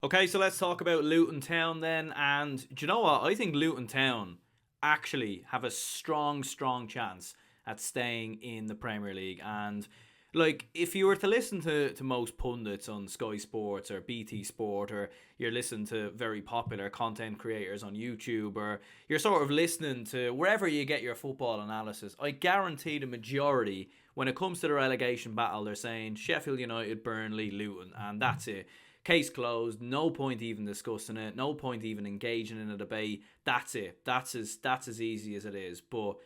Okay, so let's talk about Luton Town then. And do you know what? I think Luton Town actually have a strong chance at staying in the Premier League. And like, if you were to listen to most pundits on Sky Sports or BT Sport, or you're listening to very popular content creators on YouTube, or you're sort of listening to wherever you get your football analysis, I guarantee the majority, when it comes to the relegation battle, they're saying Sheffield United, Burnley, Luton, and that's it. Case closed. No point even discussing it. No point even engaging in a debate. That's it. That's as easy as it is. But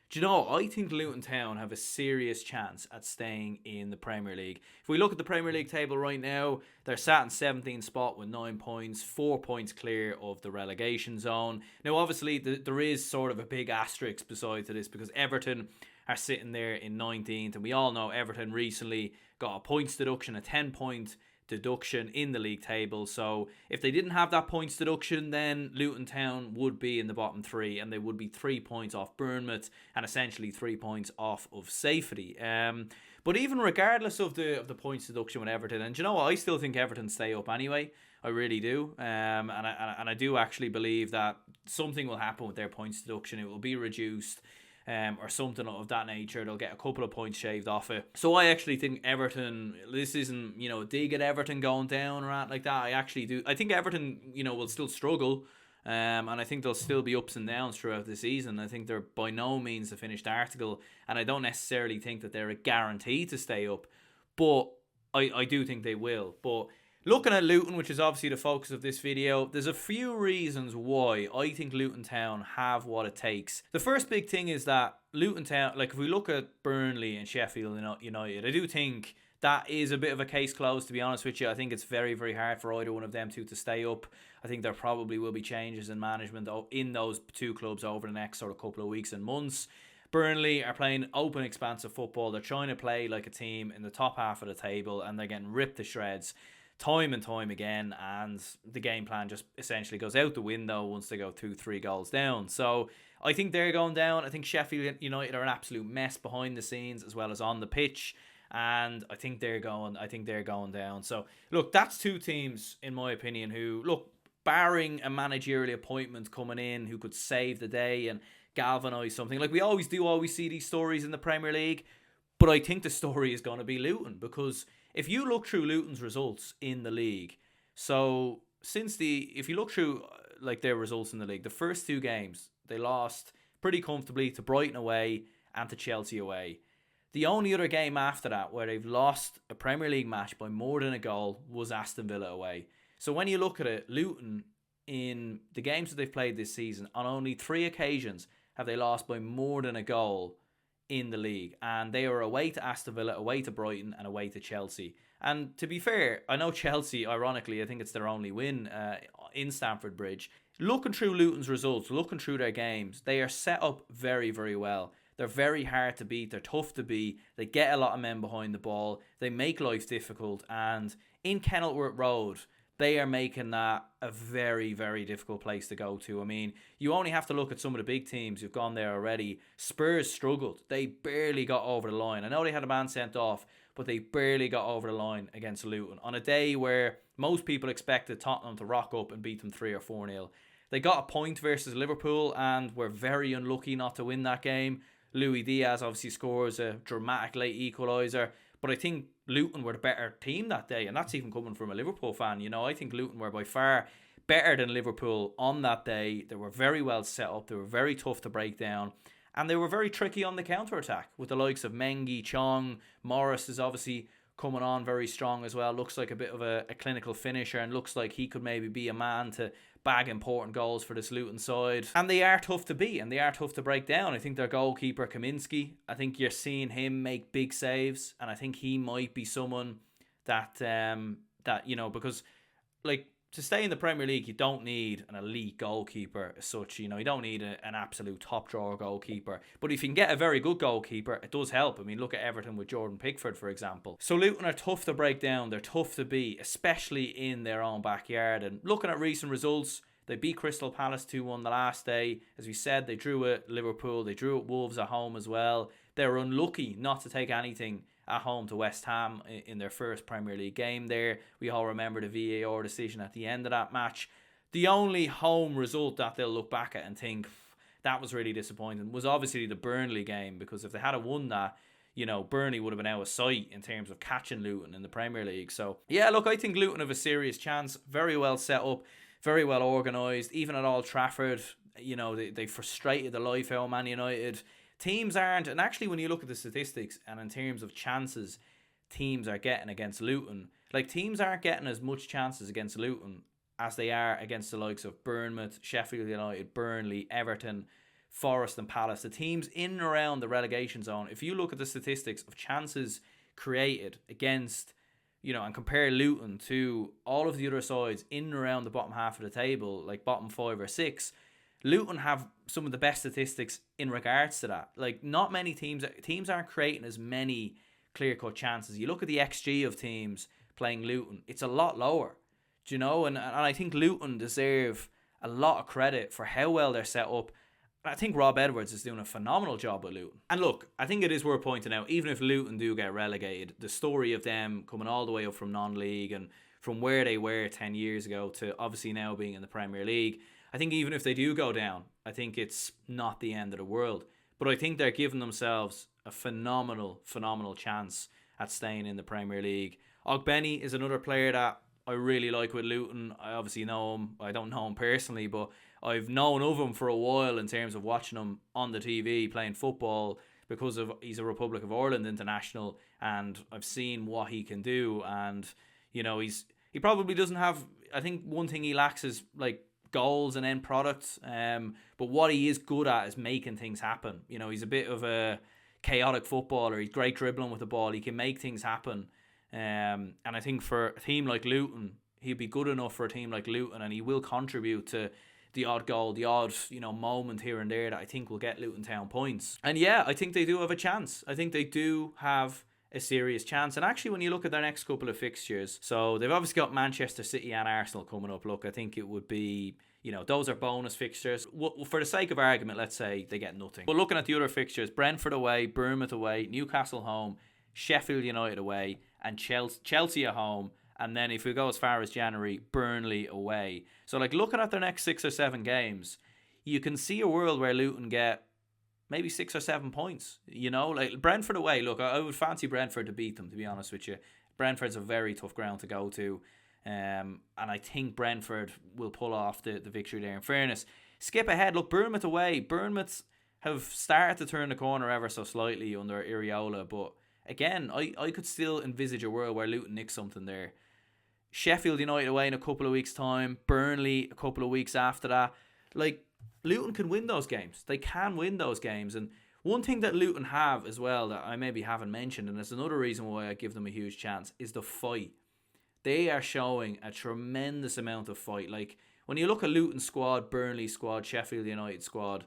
do you know, I think Luton Town have a serious chance at staying in the Premier League. If we look at the Premier League table right now, they're sat in 17th spot with 9 points, 4 points clear of the relegation zone. Now, obviously, there is sort of a big asterisk beside to this because Everton are sitting there in 19th, and we all know Everton recently got a points deduction, a 10-point deduction in the league table. So if they didn't have that points deduction, then Luton Town would be in the bottom three, and they would be 3 points off Bournemouth and essentially 3 points off of safety. But even regardless of the points deduction with Everton, and you know what, I still think Everton stay up anyway. I really do, and I do actually believe that something will happen with their points deduction. It will be reduced, or something of that nature. They'll get a couple of points shaved off it. So I actually think Everton, this isn't, a dig at Everton going down or anything like that. I actually do. I think Everton, will still struggle. And I think there'll still be ups and downs throughout the season. I think they're by no means a finished article. And I don't necessarily think that they're a guarantee to stay up. But I do think they will. But looking at Luton, which is obviously the focus of this video, there's a few reasons why I think Luton Town have what it takes. The first big thing is that Luton Town, like if we look at Burnley and Sheffield United, I do think that is a bit of a case closed, to be honest with you. I think it's very hard for either one of them two to stay up. I think there probably will be changes in management in those two clubs over the next sort of couple of weeks and months. Burnley are playing open, expansive football. They're trying to play like a team in the top half of the table, and they're getting ripped to shreds time and time again, and the game plan just essentially goes out the window once they go 2-3 goals down. So I think they're going down. I think Sheffield United are an absolute mess behind the scenes as well as on the pitch, and I think they're going down. So look, that's two teams in my opinion who, look, barring a managerial appointment coming in who could save the day and galvanise something, like we always see these stories in the Premier League. But I think the story is going to be Luton, because if you look through Luton's results in the league, so if you look through like their results in the league, the first two games they lost pretty comfortably to Brighton away and to Chelsea away. The only other game after that where they've lost a Premier League match by more than a goal was Aston Villa away. So when you look at it, Luton, in the games that they've played this season, on only 3 occasions have they lost by more than a goal in the league, and they are away to Aston Villa, away to Brighton, and away to Chelsea. And to be fair, I know Chelsea, ironically, I think it's their only win in Stamford Bridge. Looking through Luton's results, looking through their games, they are set up very well. They're very hard to beat, they're tough to beat, they get a lot of men behind the ball, they make life difficult, and in Kenilworth Road, they are making that a very difficult place to go to. I mean, you only have to look at some of the big teams who've gone there already. Spurs struggled. They barely got over the line. I know they had a man sent off, but they barely got over the line against Luton on a day where most people expected Tottenham to rock up and beat them 3 or 4-0. They got a point versus Liverpool and were very unlucky not to win that game. Luis Diaz obviously scores a dramatic late equaliser. But I think Luton were the better team that day, and that's even coming from a Liverpool fan. I think Luton were by far better than Liverpool on that day. They were very well set up. They were very tough to break down, and they were very tricky on the counter-attack with the likes of Mengi, Chong. Morris is obviously coming on very strong as well. Looks like a bit of a clinical finisher, and looks like he could maybe be a man to bag important goals for this Luton side. And they are tough to beat, and they are tough to break down. I think their goalkeeper, Kaminsky, I think you're seeing him make big saves, and I think he might be someone that, because, like, to stay in the Premier League, you don't need an elite goalkeeper as such. You don't need an absolute top-drawer goalkeeper. But if you can get a very good goalkeeper, it does help. I mean, look at Everton with Jordan Pickford, for example. So Luton are tough to break down. They're tough to beat, especially in their own backyard. And looking at recent results, they beat Crystal Palace 2-1 the last day. As we said, they drew at Liverpool. They drew at Wolves at home as well. They were unlucky not to take anything at home to West Ham in their first Premier League game there. We all remember the VAR decision at the end of that match. The only home result that they'll look back at and think that was really disappointing was obviously the Burnley game, because if they had won that, Burnley would have been out of sight in terms of catching Luton in the Premier League. So, yeah, look, I think Luton have a serious chance. Very well set up, very well organised. Even at Old Trafford, they frustrated the life out of Man United. Teams aren't, and actually when you look at the statistics and in terms of chances teams are getting against Luton, like teams aren't getting as much chances against Luton as they are against the likes of Bournemouth, Sheffield United, Burnley, Everton, Forest and Palace. The teams in and around the relegation zone, if you look at the statistics of chances created against, and compare Luton to all of the other sides in and around the bottom half of the table, like bottom 5 or 6, Luton have some of the best statistics in regards to that. Like, not many teams aren't creating as many clear-cut chances. You look at the XG of teams playing Luton, it's a lot lower. And I think Luton deserve a lot of credit for how well they're set up. I think Rob Edwards is doing a phenomenal job with Luton. And look, I think it is worth pointing out, even if Luton do get relegated, the story of them coming all the way up from non-league and from where they were 10 years ago to obviously now being in the Premier League, I think even if they do go down, I think it's not the end of the world. But I think they're giving themselves a phenomenal chance at staying in the Premier League. Ogbeni is another player that I really like with Luton. I obviously know him. I don't know him personally, but I've known of him for a while in terms of watching him on the TV playing football, because he's a Republic of Ireland international, and I've seen what he can do. And he probably doesn't have. I think one thing he lacks is like goals and end products. But what he is good at is making things happen. He's a bit of a chaotic footballer. He's great dribbling with the ball. He can make things happen. And I think for a team like Luton, he'll be good enough for a team like Luton, and he will contribute to the odd goal, the odd moment here and there that I think will get Luton Town points. And yeah, I think they do have a chance. I think they do have a serious chance. And actually, when you look at their next couple of fixtures, so they've obviously got Manchester City and Arsenal coming up. Look, I think it would be, those are bonus fixtures. For the sake of argument, let's say they get nothing. But looking at the other fixtures, Brentford away, Bournemouth away, Newcastle home, Sheffield United away, and Chelsea at home. And then if we go as far as January, Burnley away. So like looking at their next 6 or 7 games, you can see a world where Luton get maybe 6 or 7 points. Like Brentford away, look, I would fancy Brentford to beat them, to be honest with you. Brentford's a very tough ground to go to. And I think Brentford will pull off the victory there. In fairness, skip ahead, look, Bournemouth away. Bournemouth have started to turn the corner ever so slightly under Iriola, but again, I could still envisage a world where Luton nicks something there. Sheffield United away in a couple of weeks' time. Burnley a couple of weeks after that. Like, Luton can win those games. They can win those games. And one thing that Luton have as well that I maybe haven't mentioned, and it's another reason why I give them a huge chance, is the fight. They are showing a tremendous amount of fight. Like, when you look at Luton squad, Burnley squad, Sheffield United squad,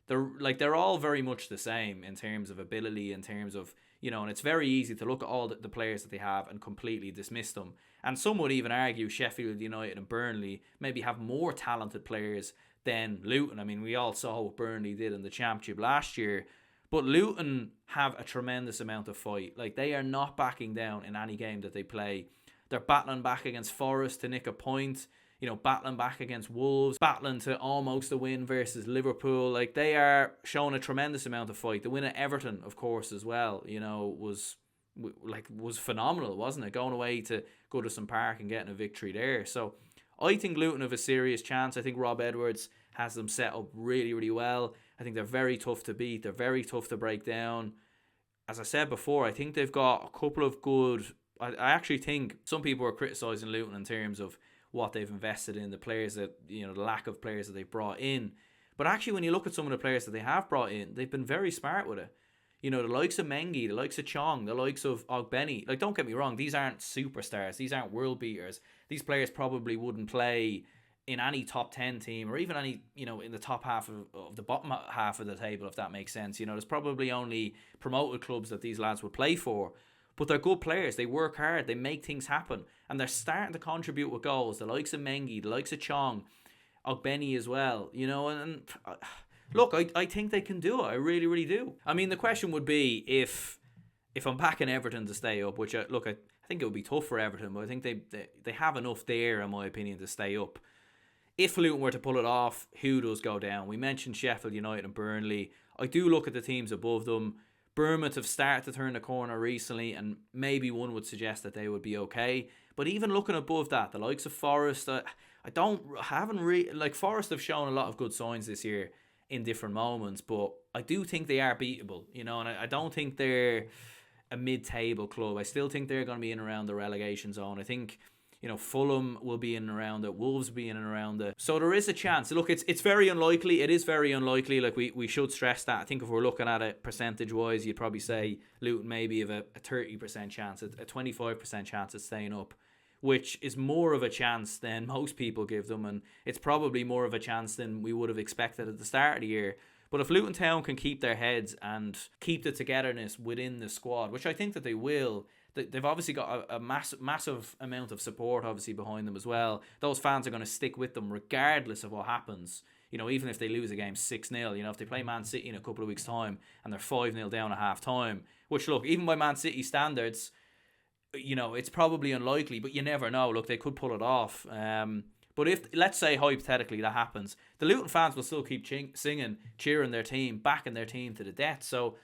they're all very much the same in terms of ability, in terms of, and it's very easy to look at all the players that they have and completely dismiss them. And some would even argue Sheffield United and Burnley maybe have more talented players than Luton. I mean, we all saw what Burnley did in the Championship last year. But Luton have a tremendous amount of fight. Like, they are not backing down in any game that they play. They're battling back against Forest to nick a point. Battling back against Wolves, battling to almost a win versus Liverpool. Like, they are showing a tremendous amount of fight. The win at Everton, of course, as well, was phenomenal, wasn't it? Going away to Goodison Park and getting a victory there. So I think Luton have a serious chance. I think Rob Edwards has them set up really, really well. I think they're very tough to beat. They're very tough to break down. As I said before, I think they've got a couple of good... I actually think some people are criticising Luton in terms of what they've invested in, the players that, the lack of players that they've brought in. But actually, when you look at some of the players that they have brought in, they've been very smart with it. The likes of Mengi, the likes of Chong, the likes of Ogbeni. Like, don't get me wrong, these aren't superstars. These aren't world beaters. These players probably wouldn't play in any top 10 team, or even any, in the top half of the bottom half of the table, if that makes sense. There's probably only promoted clubs that these lads would play for. But they're good players. They work hard. They make things happen. And they're starting to contribute with goals. The likes of Mengi, the likes of Chong, Ogbeni as well. And look, I think they can do it. I really, really do. I mean, the question would be if if I'm backing Everton to stay up, which I think it would be tough for Everton, but I think they have enough there, in my opinion, to stay up. If Luton were to pull it off, who does go down? We mentioned Sheffield United and Burnley. I do look at the teams above them. Bournemouth have started to turn the corner recently, and maybe one would suggest that they would be okay. But even looking above that, the likes of Forest, Forest have shown a lot of good signs this year in different moments, but I do think they are beatable, and I don't think they're a mid-table club. I still think they're going to be in around the relegation zone. I think Fulham will be in and around it. Wolves will be in and around it. So there is a chance. Look, it's very unlikely. It is very unlikely. Like we should stress that. I think if we're looking at it percentage-wise, you'd probably say Luton maybe have a 30% chance, a 25% chance of staying up, which is more of a chance than most people give them, and it's probably more of a chance than we would have expected at the start of the year. But if Luton Town can keep their heads and keep the togetherness within the squad, which I think that they will, they've obviously got a massive amount of support obviously behind them as well. Those fans are going to stick with them regardless of what happens. Even if they lose a game 6-0, if they play Man City in a couple of weeks' time and they're 5-0 down at half time, which look, even by Man City standards, it's probably unlikely, but you never know. Look, they could pull it off. But if, let's say hypothetically that happens, the Luton fans will still keep singing, cheering their team, backing their team to the death. So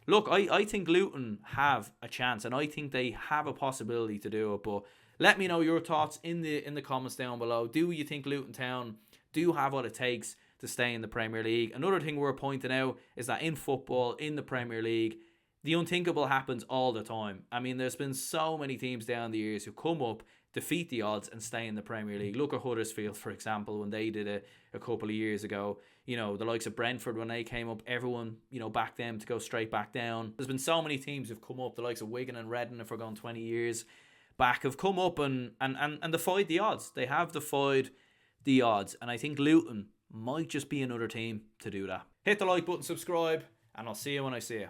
look, I think Luton have a chance, and I think they have a possibility to do it. But let me know your thoughts in the comments down below. Do you think Luton Town do have what it takes to stay in the Premier League? Another thing we're pointing out is that in football, in the Premier League, the unthinkable happens all the time. I mean, there's been so many teams down the years who come up, defeat the odds, and stay in the Premier League. Look at Huddersfield, for example, when they did it a couple of years ago. The likes of Brentford, when they came up, everyone, backed them to go straight back down. There's been so many teams who've come up, the likes of Wigan and Reading, if we're going 20 years back, have come up and defied the odds. They have defied the odds, and I think Luton might just be another team to do that. Hit the like button, subscribe, and I'll see you when I see you.